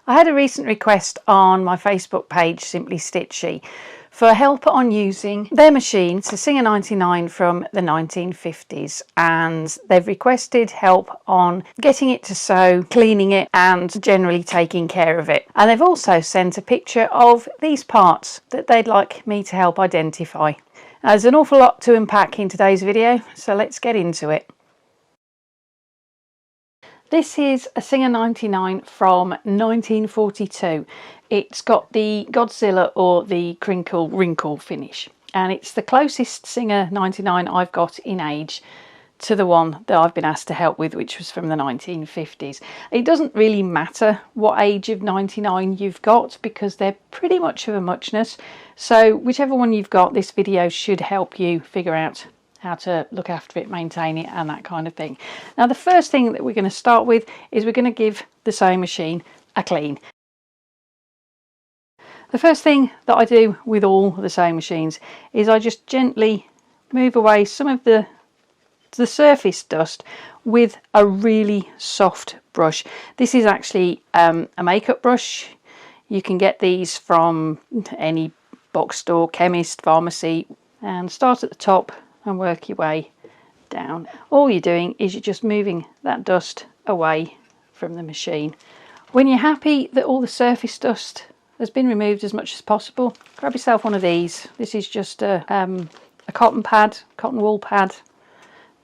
I had a recent request on my Facebook page, SimplyStitchy, for help on using their machine. It's a Singer 99 from the 1950s, and they've requested help on getting it to sew, cleaning it, and generally taking care of it. And they've also sent a picture of these parts that they'd like me to help identify. Now, there's an awful lot to unpack in today's video, so let's get into it. This is a Singer 99 from 1942. It's got the Godzilla or the crinkle wrinkle finish, and it's the closest Singer 99 I've got in age to the one that I've been asked to help with, which was from the 1950s. It doesn't really matter what age of 99 you've got because they're pretty much of a muchness, so whichever one you've got, this video should help you figure out how to look after it, maintain it, and that kind of thing. Now, the first thing that we're going to start with is we're going to give the sewing machine a clean. The first thing that I do with all the sewing machines is I just gently move away some of the surface dust with a really soft brush. This is actually a makeup brush. You can get these from any box store, chemist, pharmacy, and start at the top and work your way down. All you're doing is you're just moving that dust away from the machine. When you're happy that all the surface dust has been removed as much as possible, grab yourself one of these. This is just a cotton pad, cotton wool pad.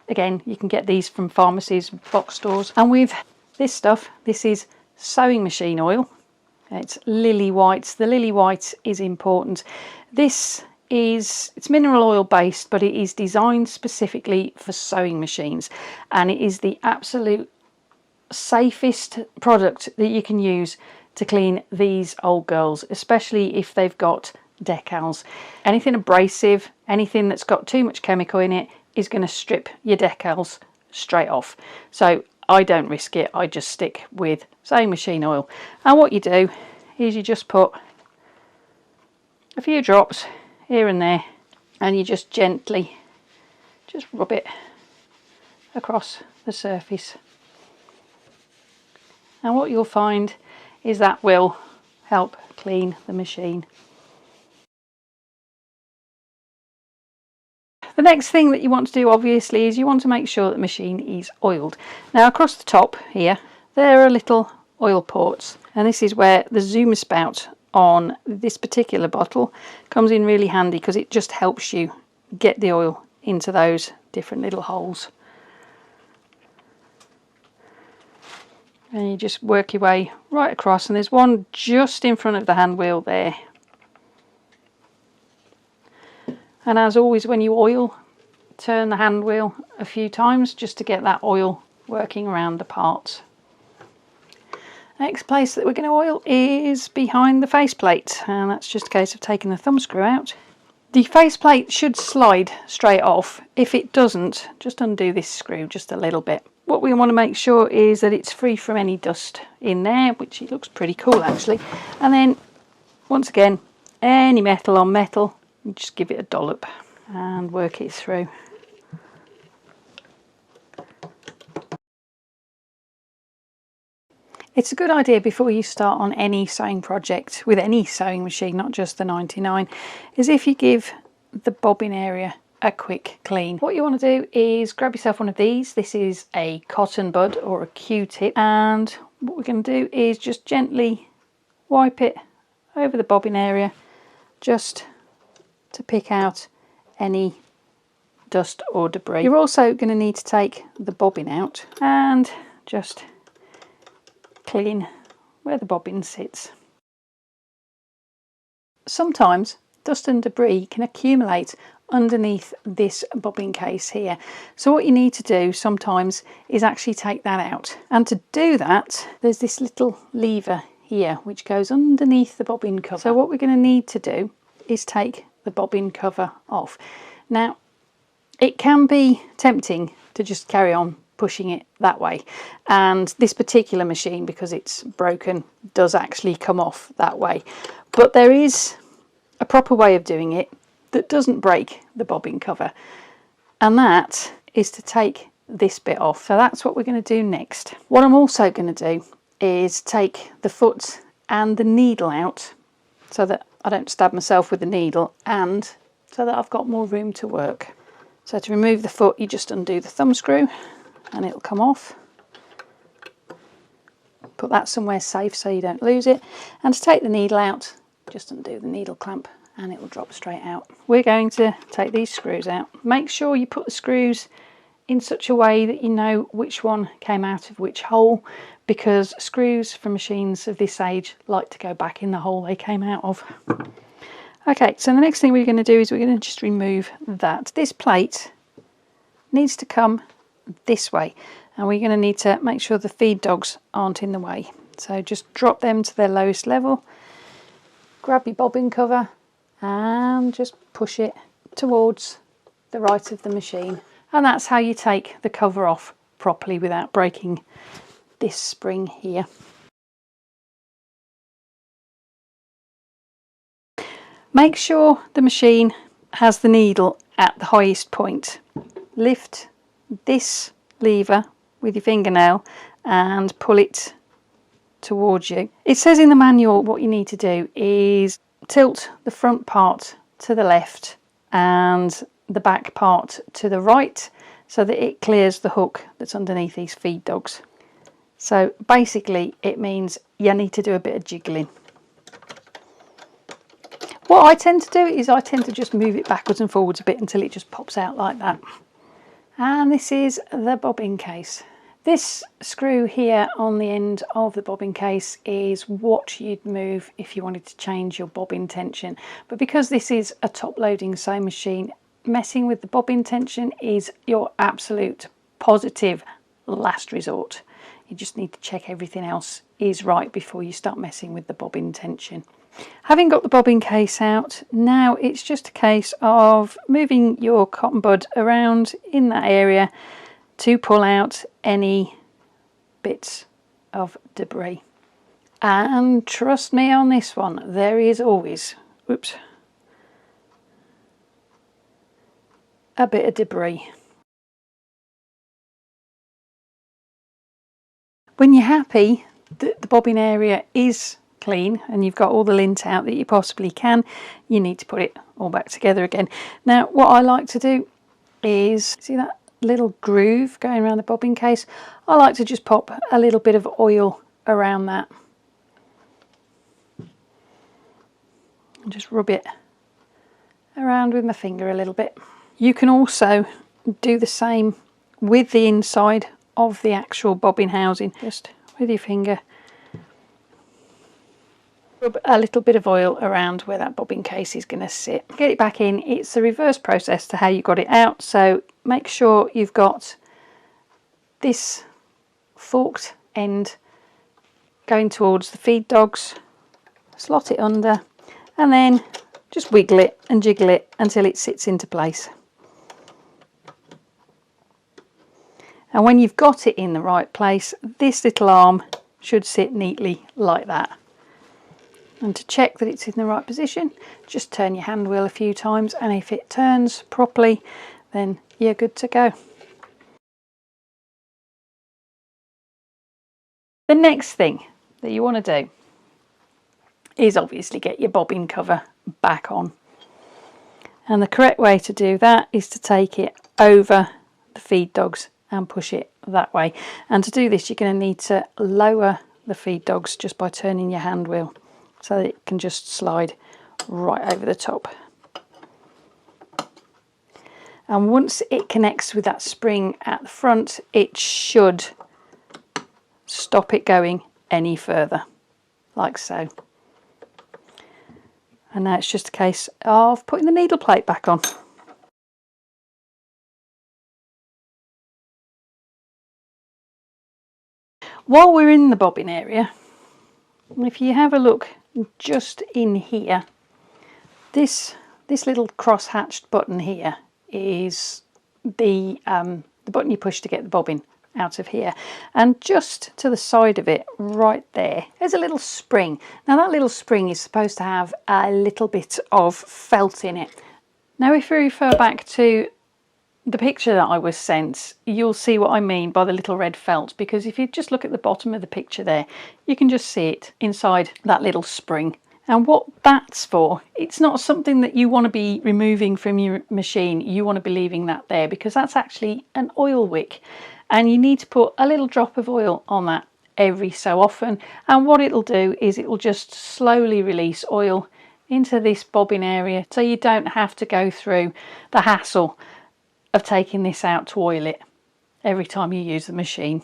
Again, you can get these from pharmacies, box stores. And with this stuff, this is sewing machine oil. It's lily white. The lily white is important. It's mineral oil based, but it is designed specifically for sewing machines, and it is the absolute safest product that you can use to clean these old girls, especially if they've got decals. Anything abrasive, anything that's got too much chemical in it is going to strip your decals straight off. So I don't risk it. I just stick with sewing machine oil. And what you do is you just put a few drops here and there, and you just gently just rub it across the surface. And what you'll find is that will help clean the machine. The next thing that you want to do, obviously, is you want to make sure that the machine is oiled. Now, across the top here, there are little oil ports, and this is where the zoomer spout on this particular bottle comes in really handy, because it just helps you get the oil into those different little holes. And you just work your way right across, and there's one just in front of the hand wheel there. And as always, when you oil, turn the hand wheel a few times just to get that oil working around the parts. Next place that we're going to oil is behind the faceplate, and that's just a case of taking the thumb screw out. The faceplate should slide straight off. If it doesn't, just undo this screw just a little bit. What we want to make sure is that it's free from any dust in there, which it looks pretty cool actually. And then once again, any metal on metal, you just give it a dollop and work it through. It's a good idea before you start on any sewing project with any sewing machine, not just the 99, is if you give the bobbin area a quick clean. What you want to do is grab yourself one of these. This is a cotton bud or a Q-tip, and what we're going to do is just gently wipe it over the bobbin area just to pick out any dust or debris. You're also going to need to take the bobbin out and just clean where the bobbin sits. Sometimes dust and debris can accumulate underneath this bobbin case here, so what you need to do sometimes is actually take that out, and to do that there's this little lever here which goes underneath the bobbin cover. So what we're going to need to do is take the bobbin cover off. Now, it can be tempting to just carry on pushing it that way, and this particular machine, because it's broken, does actually come off that way, but there is a proper way of doing it that doesn't break the bobbin cover, and that is to take this bit off. So that's what we're going to do next. What I'm also going to do is take the foot and the needle out so that I don't stab myself with the needle, and so that I've got more room to work. So to remove the foot, you just undo the thumb screw and it'll come off. Put that somewhere safe so you don't lose it. And to take the needle out, just undo the needle clamp and it will drop straight out. We're going to take these screws out. Make sure you put the screws in such a way that you know which one came out of which hole, because screws from machines of this age like to go back in the hole they came out of. Okay, so the next thing we're going to do is we're going to just remove that. This plate needs to come this way, and we're going to need to make sure the feed dogs aren't in the way. So just drop them to their lowest level, grab your bobbin cover and just push it towards the right of the machine. And that's how you take the cover off properly without breaking this spring here. Make sure the machine has the needle at the highest point. Lift this lever with your fingernail and pull it towards you. It says in the manual what you need to do is tilt the front part to the left and the back part to the right so that it clears the hook that's underneath these feed dogs. So basically it means you need to do a bit of jiggling. What I tend to do is I tend to just move it backwards and forwards a bit until it just pops out like that. And this is the bobbin case. This screw here on the end of the bobbin case is what you'd move if you wanted to change your bobbin tension. But because this is a top loading sewing machine, messing with the bobbin tension is your absolute positive last resort. You just need to check everything else is right before you start messing with the bobbin tension. Having got the bobbin case out, now it's just a case of moving your cotton bud around in that area to pull out any bits of debris. And trust me on this one, there is always, whoops, a bit of debris. When you're happy that the bobbin area is clean and you've got all the lint out that you possibly can, you need to put it all back together again. Now what I like to do is, see that little groove going around the bobbin case? I like to just pop a little bit of oil around that and just rub it around with my finger a little bit. You can also do the same with the inside of the actual bobbin housing, just with your finger. Rub a little bit of oil around where that bobbin case is going to sit. Get it back in. It's the reverse process to how you got it out, so make sure you've got this forked end going towards the feed dogs, slot it under and then just wiggle it and jiggle it until it sits into place. And when you've got it in the right place, this little arm should sit neatly like that. And to check that it's in the right position, just turn your hand wheel a few times, and if it turns properly, then you're good to go. The next thing that you want to do is obviously get your bobbin cover back on. And the correct way to do that is to take it over the feed dogs and push it that way. And to do this, you're going to need to lower the feed dogs just by turning your hand wheel, so that it can just slide right over the top. And once it connects with that spring at the front, it should stop it going any further, like so. And now it's just a case of putting the needle plate back on. While we're in the bobbin area, if you have a look just in here, this little cross-hatched button here is the button you push to get the bobbin out of here, and just to the side of it right there's a little spring. Now that little spring is supposed to have a little bit of felt in it. Now if we refer back to the picture that I was sent, you'll see what I mean by the little red felt, because if you just look at the bottom of the picture there, you can just see it inside that little spring. And what that's for, it's not something that you want to be removing from your machine. You want to be leaving that there, because that's actually an oil wick, and you need to put a little drop of oil on that every so often. And what it'll do is it will just slowly release oil into this bobbin area, so you don't have to go through the hassle of taking this out to oil it every time you use the machine.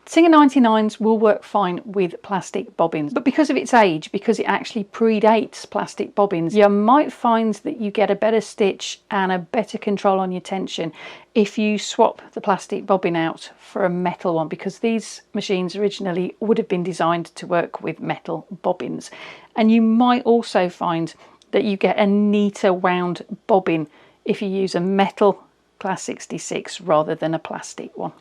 Singer 99s will work fine with plastic bobbins, but because of its age, because it actually predates plastic bobbins, you might find that you get a better stitch and a better control on your tension if you swap the plastic bobbin out for a metal one, because these machines originally would have been designed to work with metal bobbins. And you might also find that you get a neater wound bobbin if you use a metal class 66 rather than a plastic one.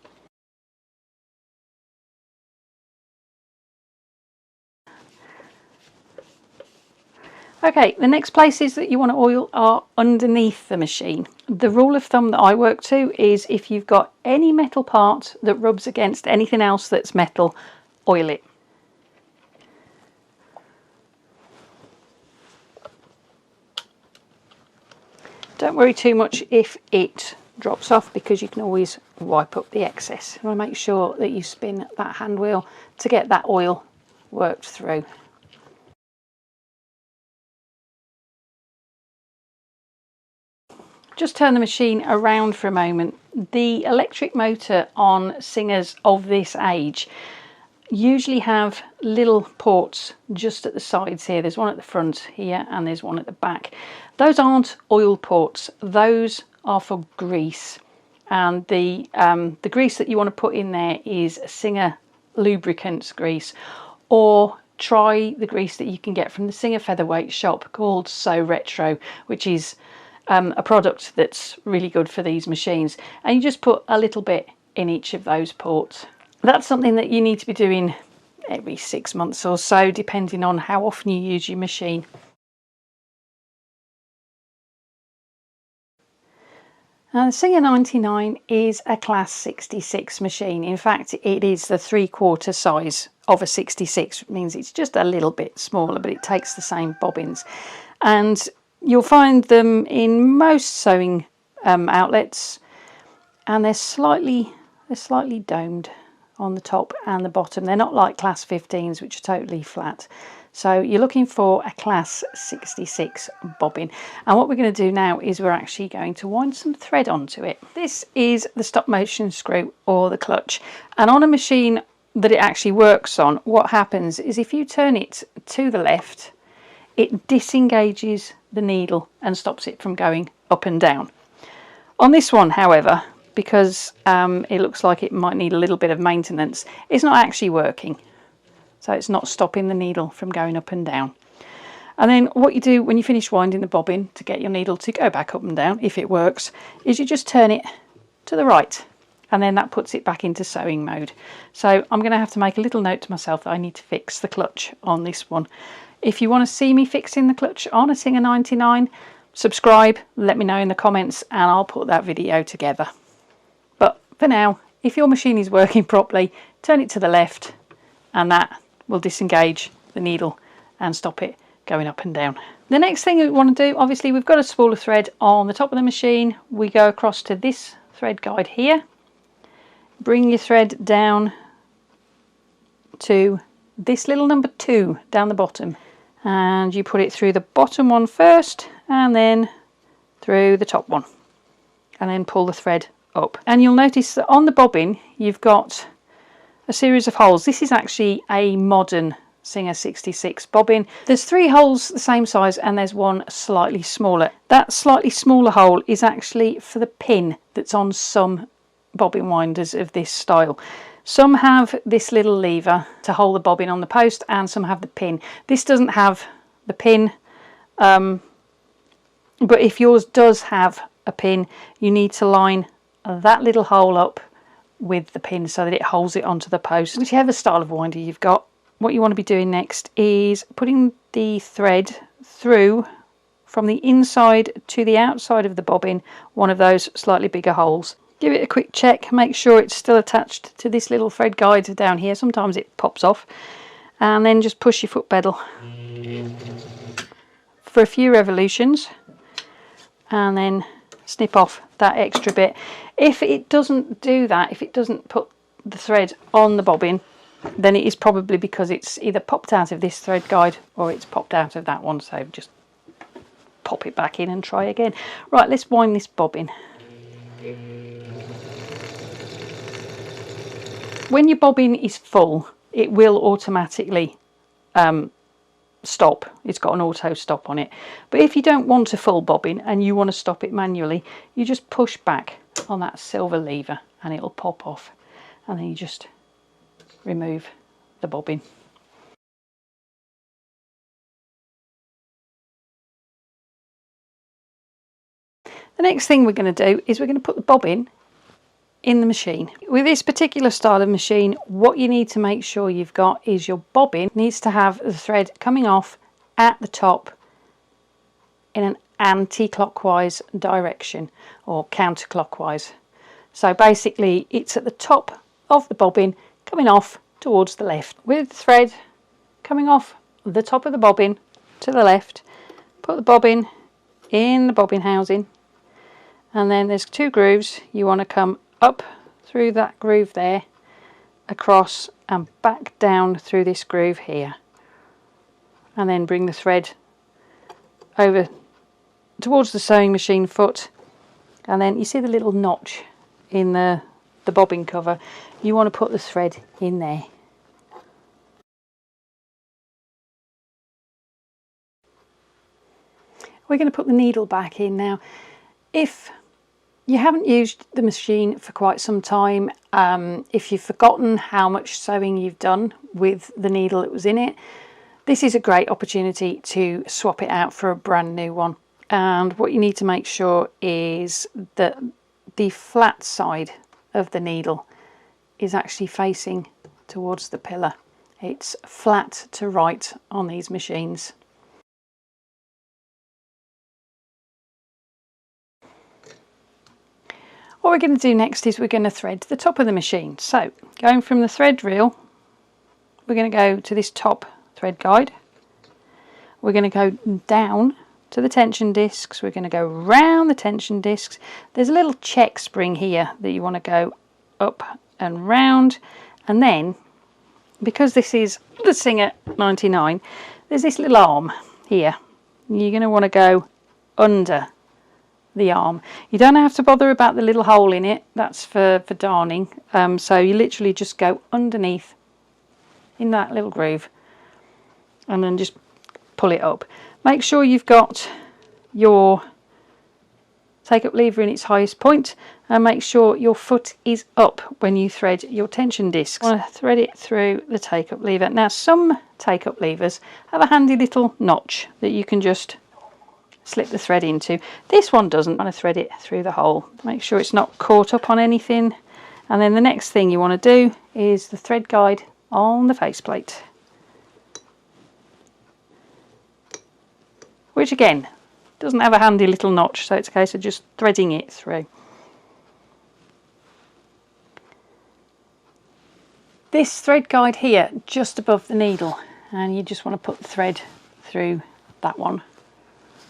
Okay, the next places that you want to oil are underneath the machine. The rule of thumb that I work to is if you've got any metal part that rubs against anything else that's metal, oil it. Don't worry too much if it drops off, because you can always wipe up the excess. You want to make sure that you spin that hand wheel to get that oil worked through. Just turn the machine around for a moment. The electric motor on Singers of this age usually have little ports just at the sides here. There's one at the front here and there's one at the back. Those aren't oil ports, those are for grease, and the grease that you want to put in there is Singer lubricants grease, or try the grease that you can get from the Singer Featherweight shop called So Retro, which is a product that's really good for these machines, and you just put a little bit in each of those ports. That's something that you need to be doing every 6 months or so, depending on how often you use your machine. Now, the Singer 99 is a class 66 machine. In fact, it is the 3/4 size of a 66. It means it's just a little bit smaller, but it takes the same bobbins. And you'll find them in most sewing outlets, and they're slightly domed on the top and the bottom. They're not like class 15s, which are totally flat. So you're looking for a class 66 bobbin. And what we're going to do now is we're actually going to wind some thread onto it. This is the stop motion screw, or the clutch. And on a machine that it actually works on, what happens is if you turn it to the left, it disengages the needle and stops it from going up and down. On this one, however, because it looks like it might need a little bit of maintenance, it's not actually working. So it's not stopping the needle from going up and down. And then what you do when you finish winding the bobbin to get your needle to go back up and down, if it works, is you just turn it to the right, and then that puts it back into sewing mode. So I'm going to have to make a little note to myself that I need to fix the clutch on this one. If you want to see me fixing the clutch on a Singer 99, subscribe, let me know in the comments, and I'll put that video together. But for now, if your machine is working properly, turn it to the left, and that will disengage the needle and stop it going up and down. The next thing we want to do, obviously we've got a spool of thread on the top of the machine. We go across to this thread guide here, bring your thread down to this little number 2 down the bottom, and you put it through the bottom one first and then through the top one, and then pull the thread up. And you'll notice that on the bobbin you've got a series of holes. This is actually a modern Singer 66 bobbin. There's 3 holes the same size and there's one slightly smaller. That slightly smaller hole is actually for the pin that's on some bobbin winders of this style. Some have this little lever to hold the bobbin on the post, and some have the pin. This doesn't have the pin, but if yours does have a pin, you need to line that little hole up with the pin so that it holds it onto the post. Whichever style of winder you've got, what you want to be doing next is putting the thread through from the inside to the outside of the bobbin, one of those slightly bigger holes. Give it a quick check, make sure it's still attached to this little thread guide down here. Sometimes it pops off. And then just push your foot pedal for a few revolutions and then snip off that extra bit. If it doesn't do that, if it doesn't put the thread on the bobbin, then it is probably because it's either popped out of this thread guide or it's popped out of that one. So just pop it back in and try again. Right, let's wind this bobbin. When your bobbin is full, it will automatically stop. It's got an auto stop on it. But if you don't want a full bobbin and you want to stop it manually, you just push back on that silver lever and it'll pop off, and then you just remove the bobbin. The next thing we're going to do is we're going to put the bobbin in the machine. With this particular style of machine, what you need to make sure you've got is your bobbin needs to have the thread coming off at the top in an anti-clockwise direction, or counterclockwise. So basically it's at the top of the bobbin coming off towards the left. With the thread coming off the top of the bobbin to the left, put the bobbin in the bobbin housing, and then there's two grooves. You want to come up through that groove there, across and back down through this groove here, and then bring the thread over towards the sewing machine foot, and then you see the little notch in the bobbin cover. You want to put the thread in there. We're going to put the needle back in now. If you haven't used the machine for quite some time, if you've forgotten how much sewing you've done with the needle that was in it, this is a great opportunity to swap it out for a brand new one. And what you need to make sure is that the flat side of the needle is actually facing towards the pillar. It's flat to right on these machines. What we're going to do next is we're going to thread the top of the machine. So going from the thread reel, we're going to go to this top thread guide. We're going to go down to the tension discs. We're going to go round the tension discs. There's a little check spring here that you want to go up and round, and then because this is the Singer 99, there's this little arm here. You're going to want to go under the arm. You don't have to bother about the little hole in it, that's for darning. So you literally just go underneath in that little groove and then just pull it up. Make sure you've got your take up lever in its highest point, and make sure your foot is up when you thread your tension discs. I want to thread it through the take up lever. Now some take up levers have a handy little notch that you can just slip the thread into. This one doesn't. I want to thread it through the hole. Make sure it's not caught up on anything. And then the next thing you want to do is the thread guide on the faceplate, which again doesn't have a handy little notch, so it's a case of just threading it through. This thread guide here just above the needle, and you just want to put the thread through that one,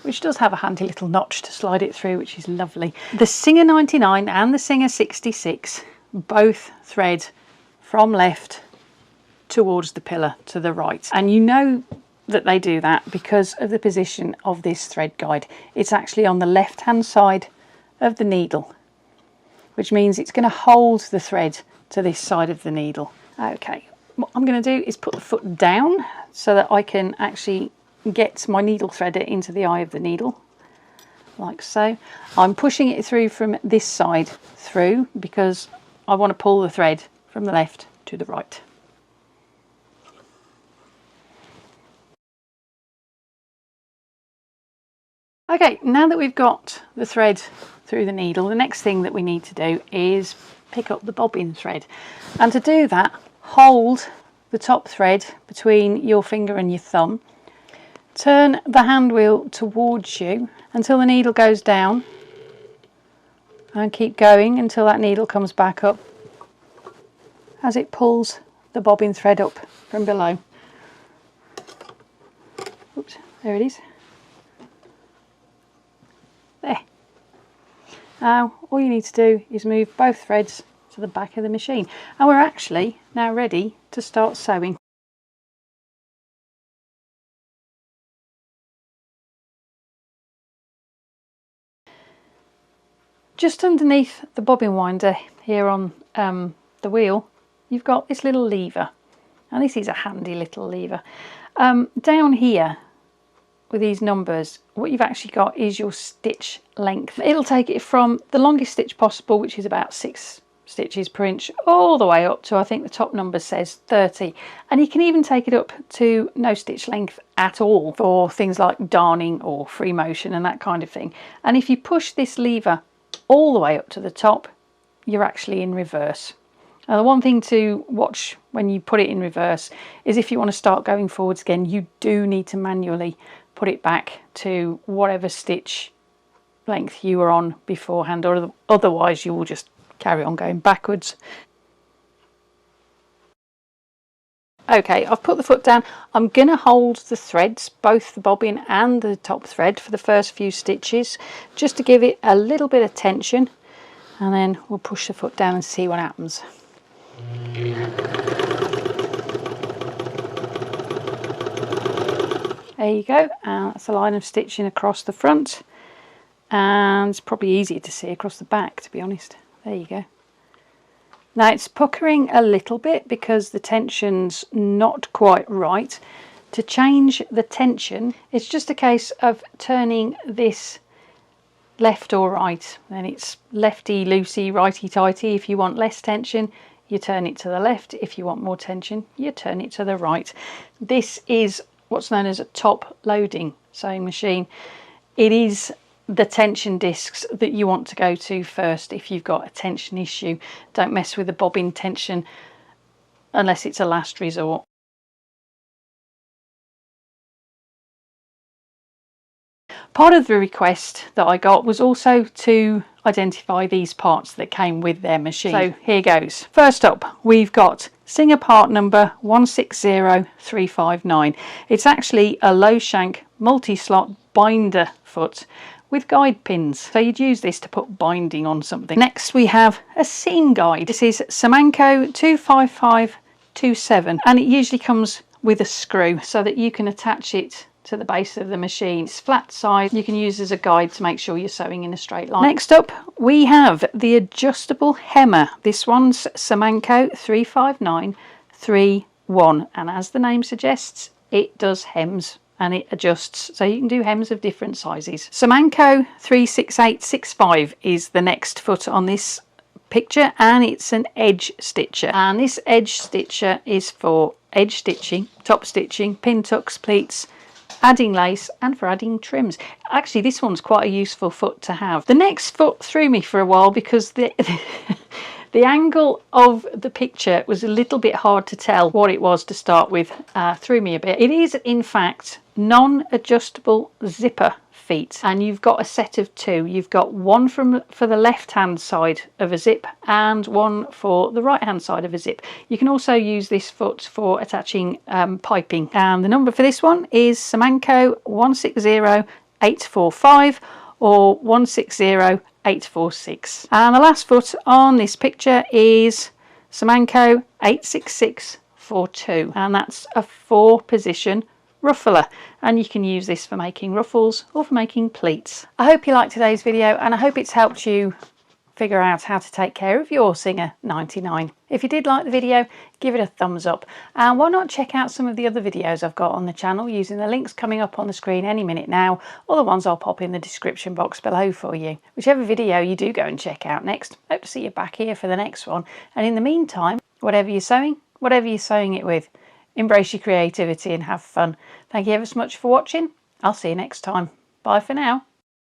which does have a handy little notch to slide it through, which is lovely. The Singer 99 and the Singer 66 both thread from left towards the pillar to the right, and you know that they do that because of the position of this thread guide. It's actually on the left hand side of the needle, which means it's going to hold the thread to this side of the needle. Okay, what I'm going to do is put the foot down so that I can actually get my needle threader into the eye of the needle, like so. I'm pushing it through from this side through because I want to pull the thread from the left to the right. Okay, now that we've got the thread through the needle, the next thing that we need to do is pick up the bobbin thread. And to do that, hold the top thread between your finger and your thumb, Turn the hand wheel towards you until the needle goes down and keep going until that needle comes back up as it pulls the bobbin thread up from below. Oops, there it is. There. Now all you need to do is move both threads to the back of the machine and we're actually now ready to start sewing. Just underneath the bobbin winder here on the wheel, you've got this little lever, and this is a handy little lever. Down here with these numbers, what you've actually got is your stitch length. It'll take it from the longest stitch possible, which is about 6 stitches per inch, all the way up to, I think the top number says 30, and you can even take it up to no stitch length at all for things like darning or free motion and that kind of thing. And if you push this lever all the way up to the top, you're actually in reverse. Now the one thing to watch when you put it in reverse is if you want to start going forwards again, you do need to manually put it back to whatever stitch length you were on beforehand, or otherwise you will just carry on going backwards. Okay, I've put the foot down. I'm going to hold the threads, both the bobbin and the top thread, for the first few stitches, just to give it a little bit of tension, and then we'll push the foot down and see what happens. There you go, and that's a line of stitching across the front, and it's probably easier to see across the back, to be honest. There you go. Now it's puckering a little bit because the tension's not quite right. To change the tension, it's just a case of turning this left or right. Then it's lefty loosey, righty tighty. If you want less tension, you turn it to the left. If you want more tension, you turn it to the right. This is what's known as a top loading sewing machine. It is the tension discs that you want to go to first if you've got a tension issue. Don't mess with the bobbin tension unless it's a last resort. Part of the request that I got was also to identify these parts that came with their machine. So here goes. First up, we've got Singer part number 160359. It's actually a low shank multi-slot binder foot with guide pins, so you'd use this to put binding on something. Next we have a seam guide. This is Semanco 25527, and it usually comes with a screw so that you can attach it to the base of the machine. It's flat side, you can use as a guide to make sure you're sewing in a straight line. Next up we have the adjustable hemmer. This one's Semanco 35931, and as the name suggests, it does hems and it adjusts, so you can do hems of different sizes. Semanco 36865 is the next foot on this picture, and it's an edge stitcher, and this edge stitcher is for edge stitching, top stitching, pin tucks, pleats, adding lace, and for adding trims. Actually, this one's quite a useful foot to have. The next foot threw me for a while because the angle of the picture was a little bit hard to tell what it was to start with. Threw me a bit. It is in fact non-adjustable zipper feet, and you've got a set of two. You've got one for the left hand side of a zip and one for the right hand side of a zip. You can also use this foot for attaching piping, and the number for this one is Semanco 160845 or 160846. And the last foot on this picture is Semanco 86642, and that's a 4-position ruffler, and you can use this for making ruffles or for making pleats. I hope you liked today's video, and I hope it's helped you figure out how to take care of your Singer 99. If you did like the video, give it a thumbs up, and why not check out some of the other videos I've got on the channel using the links coming up on the screen any minute now, or the ones I'll pop in the description box below for you. Whichever video you do go and check out next, hope to see you back here for the next one, and in the meantime, whatever you're sewing it with, embrace your creativity and have fun. Thank you ever so much for watching. I'll see you next time. Bye for now.